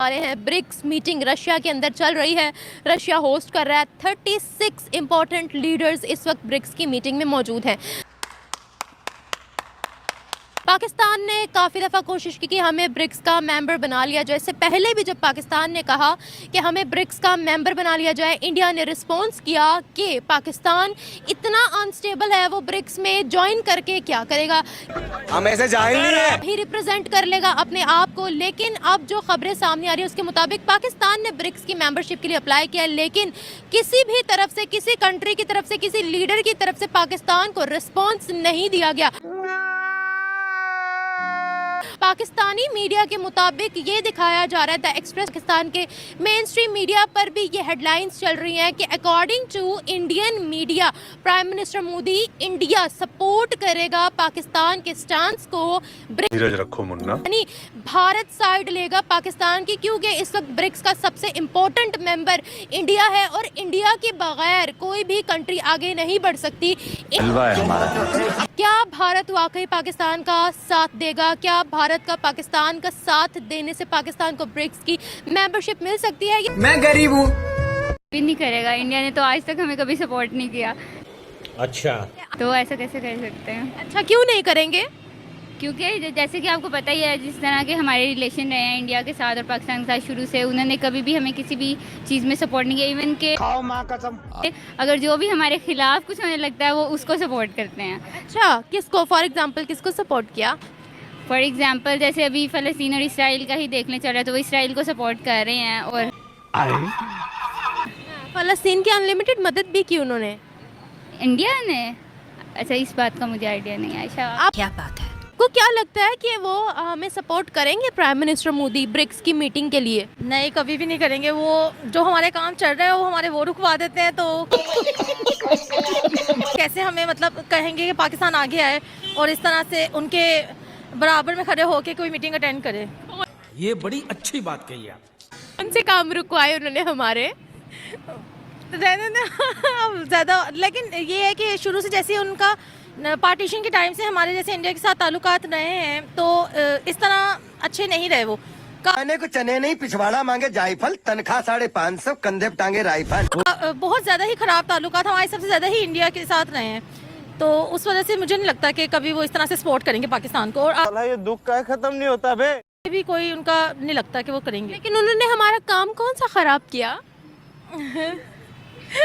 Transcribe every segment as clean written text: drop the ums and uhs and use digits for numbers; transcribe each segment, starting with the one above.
आ रहे हैं। BRICS meeting Russia के अंदर चल रही है, रशिया होस्ट कर रहा है। 36 इंपॉर्टेंट लीडर्स इस वक्त ब्रिक्स की मीटिंग में मौजूद हैं। पाकिस्तान ने काफ़ी दफ़ा कोशिश की कि हमें ब्रिक्स का मेंबर बना लिया जाए। इससे पहले भी जब पाकिस्तान ने कहा कि हमें ब्रिक्स का मेंबर बना लिया जाए, इंडिया ने रिस्पॉन्स किया कि पाकिस्तान इतना अनस्टेबल है, वो ब्रिक्स में ज्वाइन करके क्या करेगा, हम ऐसे जाहिल नहीं है, ही रिप्रेजेंट कर लेगा अपने आप को। लेकिन अब जो खबरें सामने आ रही है उसके मुताबिक पाकिस्तान ने ब्रिक्स की मेंबरशिप के लिए अप्लाई किया, लेकिन किसी भी तरफ से, किसी कंट्री की तरफ से, किसी लीडर की तरफ से पाकिस्तान को रिस्पॉन्स नहीं दिया गया। पाकिस्तानी मीडिया के मुताबिक ये दिखाया जा रहा है, द एक्सप्रेस पाकिस्तान के मेन स्ट्रीम मीडिया पर भी ये हेडलाइंस चल रही हैं कि according to Indian media, prime minister Modi India support करेगा पाकिस्तान के स्टांस को। धीरज रखो मुन्ना, यानी भारत साइड लेगा पाकिस्तान की, क्योंकि इस वक्त ब्रिक्स का सबसे इम्पोर्टेंट मेंबर इंडिया है और इंडिया के बगैर कोई भी कंट्री आगे नहीं बढ़ सकती। क्या भारत वाकई पाकिस्तान का साथ देगा? क्या भारत का पाकिस्तान का साथ देने से पाकिस्तान को ब्रिक्स की मेंबरशिप मिल सकती है? मैं गरीब हूँ। भी नहीं करेगा, इंडिया ने तो आज तक हमें कभी सपोर्ट नहीं किया। अच्छा, तो ऐसा कैसे कर सकते हैं? अच्छा, क्यों नहीं करेंगे? क्योंकि जैसे कि आपको पता ही है, जिस तरह के हमारे रिलेशन रहे हैं इंडिया के साथ और पाकिस्तान के साथ शुरू से, उन्होंने कभी भी हमें किसी भी चीज़ में सपोर्ट नहीं किया। इवन के खाओ माँ कसम। अगर जो भी हमारे खिलाफ कुछ होने लगता है वो उसको सपोर्ट करते हैं। अच्छा, किसको? फॉर एग्जांपल किसको सपोर्ट किया? फॉर एग्जांपल जैसे अभी फ़लस्तीन और इसराइल का ही देखने चल रहा है, तो वो इसराइल को सपोर्ट कर रहे हैं। और फलस्तीन की अनलिमिटेड मदद भी की उन्होंने, इंडिया ने। अच्छा, इस बात का मुझे आइडिया नहीं है। अच्छा, आप क्या बात है, को क्या लगता है कि वो हमें सपोर्ट करेंगे प्राइम मिनिस्टर मोदी ब्रिक्स की मीटिंग के लिए? नहीं, कभी भी नहीं करेंगे। वो जो हमारे काम चल रहे हैं वो हमारे वो रुकवा देते हैं, तो कैसे हमें मतलब कहेंगे कि पाकिस्तान आगे आए और इस तरह से उनके बराबर में खड़े होके कोई मीटिंग अटेंड करे। ये बड़ी अच्छी बात कही आप। उनसे काम रुकवाए उन्होंने हमारे। रहने अब ज़्यादा, लेकिन ये है कि शुरू से जैसे उनका पार्टीशन के टाइम से हमारे जैसे इंडिया के साथ ताल्लुकात रहे हैं, तो इस तरह अच्छे नहीं रहे वो। खाने को चने नहीं, पिछवाड़ा मांगे जायफल, तनख्वाह 550, कंधे पे टांगे राइफल। बहुत ज़्यादा ही ख़राब ताल्लुकात हमारे सबसे ज़्यादा ही इंडिया के साथ रहे हैं, तो उस वजह से मुझे नहीं लगता कि कभी वो इस तरह से सपोर्ट करेंगे पाकिस्तान को। और ये दुख का खत्म नहीं होता बे। भी कोई उनका नहीं लगता कि वो करेंगे। लेकिन उन्होंने हमारा काम कौन सा खराब किया?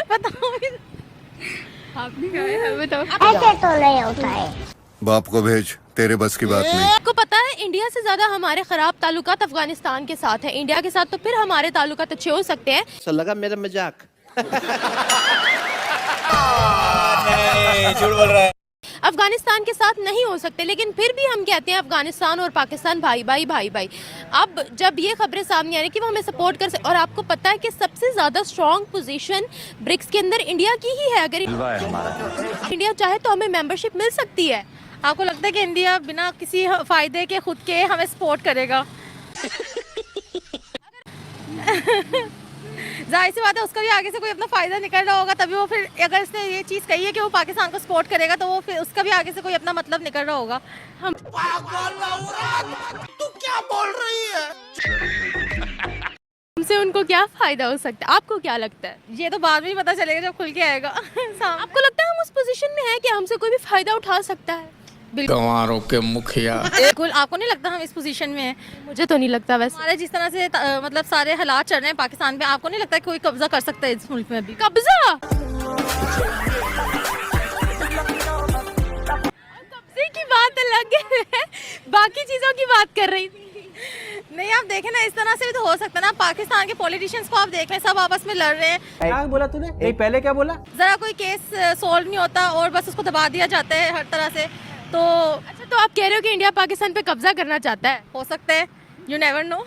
बताओ, आपने कहा है, बताओ। ऐसे तो नहीं होता है। बाप को भेज, तेरे बस की बात नहीं। आपको पता है इंडिया से ज्यादा हमारे खराब ताल्लुकात अफगानिस्तान के साथ है। इंडिया के साथ तो फिर हमारे ताल्लुकात अच्छे हो सकते हैं। सर लगा मेरा मजाक। झूठ बोल रहा है। अफगानिस्तान के साथ नहीं हो सकते, लेकिन फिर भी हम कहते हैं अफगानिस्तान और पाकिस्तान भाई भाई भाई भाई। अब जब ये खबरें सामने आ रही कि वो हमें सपोर्ट कर सकते, और आपको पता है कि सबसे ज्यादा स्ट्रॉन्ग पोजीशन ब्रिक्स के अंदर इंडिया की ही है। अगर इंडिया चाहे तो हमें मेंबरशिप मिल सकती है। आपको लगता है कि इंडिया बिना किसी फायदे के खुद के हमें सपोर्ट करेगा? जाहिर सी बात है, उसका भी आगे से कोई अपना फायदा निकल रहा होगा, तभी वो फिर, अगर इसने ये चीज़ कही है कि वो पाकिस्तान को सपोर्ट करेगा, तो वो फिर उसका भी आगे से कोई अपना मतलब निकल रहा होगा। हम तू क्या बोल रही है? हमसे उनको क्या फायदा हो सकता है? आपको क्या लगता है? ये तो बाद में ही पता चलेगा जब खुल के आएगा। आपको लगता है हम उस पोजीशन में हैं कि हमसे कोई भी फायदा उठा सकता है? गंवारों के मुखिया। बिल्कुल। आपको नहीं लगता हम इस पोजीशन में हैं? मुझे तो नहीं लगता। वैसे हमारे जिस तरह से मतलब सारे हालात चल रहे हैं पाकिस्तान पे, आपको नहीं लगता कोई कब्जा कर सकता है इस मुल्क में अभी? कब्जा कब्जे की बात अलग है, बाकी चीजों की बात कर रही थी। नहीं, आप देखें ना, इस तरह से भी तो हो सकता है ना। पाकिस्तान के पॉलिटिशियंस को आप देख लें, सब आपस में लड़ रहे हैं। क्या बोला तूने? नहीं, पहले क्या बोला? जरा कोई केस सॉल्व नहीं होता और बस उसको दबा दिया जाता है हर तरह से। तो अच्छा, तो आप कह रहे हो कि इंडिया पाकिस्तान पे कब्जा करना चाहता है? हो सकता है, यू नेवर नो।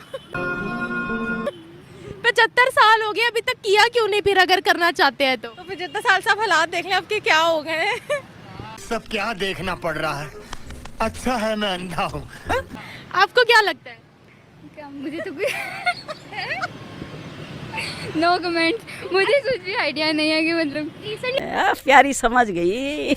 75 साल हो गए, अभी तक किया क्यों नहीं? फिर अगर करना चाहते हैं तो 75 साल से आप हालात देख लें अब के क्या हो गए हैं। सब क्या देखना पड़ रहा है? अच्छा है मैं अंधा हूँ। आपको क्या लगता है? क्या, मुझे तो कोई नो कमेंट, मुझे कुछ भी आइडिया नहीं है कि मतलब प्यारी समझ गई।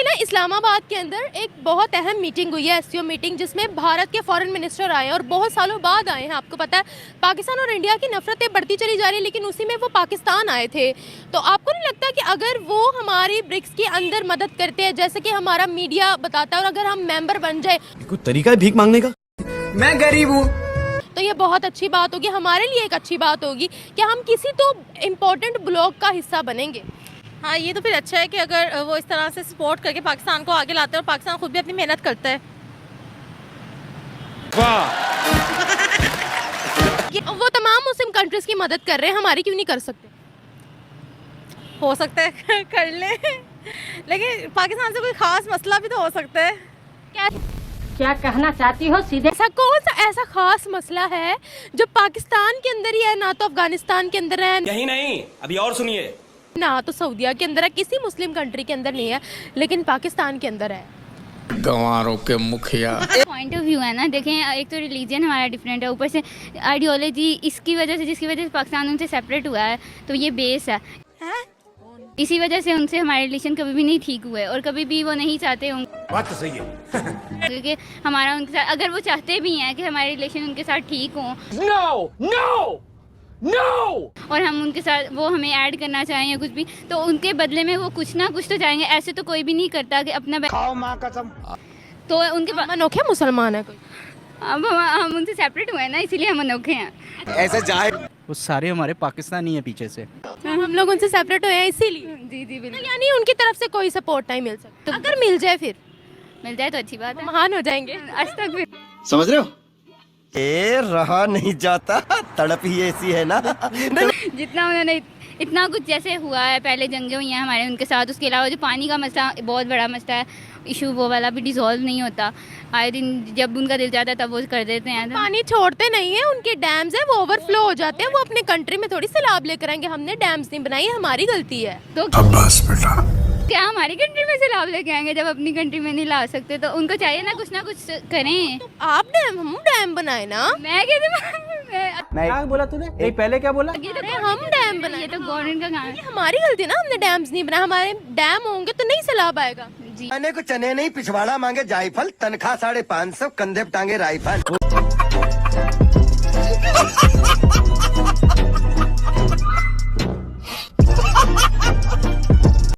ना इस्लामाबाद के अंदर एक बहुत अहम मीटिंग हुई है, एससीओ मीटिंग, जिसमें भारत के फॉरेन मिनिस्टर आए और बहुत सालों बाद आए हैं। आपको पता है पाकिस्तान और इंडिया की नफरतें बढ़ती चली जा रही है, लेकिन उसी में वो पाकिस्तान आए थे। तो आपको नहीं लगता कि अगर वो हमारी ब्रिक्स के अंदर मदद करते हैं, जैसे कि हमारा मीडिया बताता है, और अगर हम मेंबर बन जाए, कोई तरीका है भीख मांगने का? मैं गरीब हूँ। तो ये बहुत अच्छी बात होगी, हमारे लिए एक अच्छी बात होगी कि हम किसी तो इम्पोर्टेंट ब्लॉग का हिस्सा बनेंगे। हाँ, ये तो फिर अच्छा है कि अगर वो इस तरह से सपोर्ट करके पाकिस्तान को आगे लाते हैं, और पाकिस्तान खुद भी अपनी मेहनत करता है। वो तमाम मुस्लिम कंट्रीज की मदद कर रहे हैं, हमारी क्यों नहीं कर सकते? हो सकता है कर ले, लेकिन पाकिस्तान से कोई खास मसला भी तो हो सकता है। क्या कहना चाहती हो सीधे? ऐसा कौन सा ऐसा खास मसला है जो पाकिस्तान के अंदर ही है, ना तो अफगानिस्तान के अंदर है, यही नहीं, अभी और सुनिए, ना तो सऊदीया के अंदर है, किसी मुस्लिम कंट्री के अंदर नहीं है, लेकिन पाकिस्तान के अंदर है। गंवारों के मुखिया। पॉइंट ऑफ व्यू है ना, देखें एक तो रिलीजन हमारा डिफरेंट है, ऊपर से आइडियोलॉजी, इसकी वजह से जिसकी वजह से पाकिस्तान उनसे सेपरेट हुआ है, तो ये बेस है। इसी वजह से उनसे हमारे रिलेशन कभी भी नहीं ठीक हुए और कभी भी वो नहीं चाहते होंगे। बात तो सही है। क्योंकि हमारा उनके साथ, अगर वो चाहते भी हैं कि हमारे रिलेशन उनके साथ ठीक हों, नो नो नो, और हम उनके साथ वो हमें ऐड करना चाहें या कुछ भी, तो उनके बदले में वो कुछ ना कुछ तो चाहेंगे। ऐसे तो कोई भी नहीं करता कि अपना खाओ माँ कसम। तो उनके अनोखे मुसलमान है कोई? अब हम उनसे सेपरेट हुए हैं ना, इसीलिए हम अनोखे हैं। ऐसे जाए वो सारे हमारे पाकिस्तानी है पीछे से। हम लोग उनसे सेपरेट हुए हैं इसीलिए। जी जी तो बिल्कुल। यानी उनकी तरफ से कोई सपोर्ट नहीं मिल सकता, तो अगर मिल जाए फिर मिल जाए तो अच्छी बात है, महान हो जाएंगे। आज तक भी समझ रहे हो? ए रहा नहीं जाता, तड़प ही ऐसी है ना। जितना उन्होंने इतना कुछ जैसे हुआ है, पहले जंगें हुई हैं हमारे उनके साथ, उसके अलावा जो पानी का मसला बहुत बड़ा मसला है, इशू वो वाला भी डिसॉल्व नहीं होता। आए दिन जब उनका दिल चाहता है तब वो कर देते हैं। पानी छोड़ते नहीं है, उनके डैम्स है वो ओवरफ्लो हो जाते हैं, वो अपने कंट्री में थोड़ी सैलाब लेकर आएंगे। हमने डैम्स नहीं बनाई, हमारी गलती है। तो क्या हमारी कंट्री में सैलाब लेके आएंगे जब अपनी कंट्री में नहीं ला सकते? तो उनको चाहिए ना कुछ करें। तो आप डैम, हम डैम बनाए ना। मैं कहती क्या बोला तूने? ये पहले क्या बोला? अरे हम डैम बनाए, ये तो गवर्नमेंट का काम है। ये हमारी गलती है ना, हमने डैम्स नहीं बनाए। हमारे डैम होंगे तो नहीं सैलाब आएगा। जी मैंने को चने नहीं पिछवाड़ा मांगे जायफल, तनख्वाह 550, कंधे पे टांगे राइफल।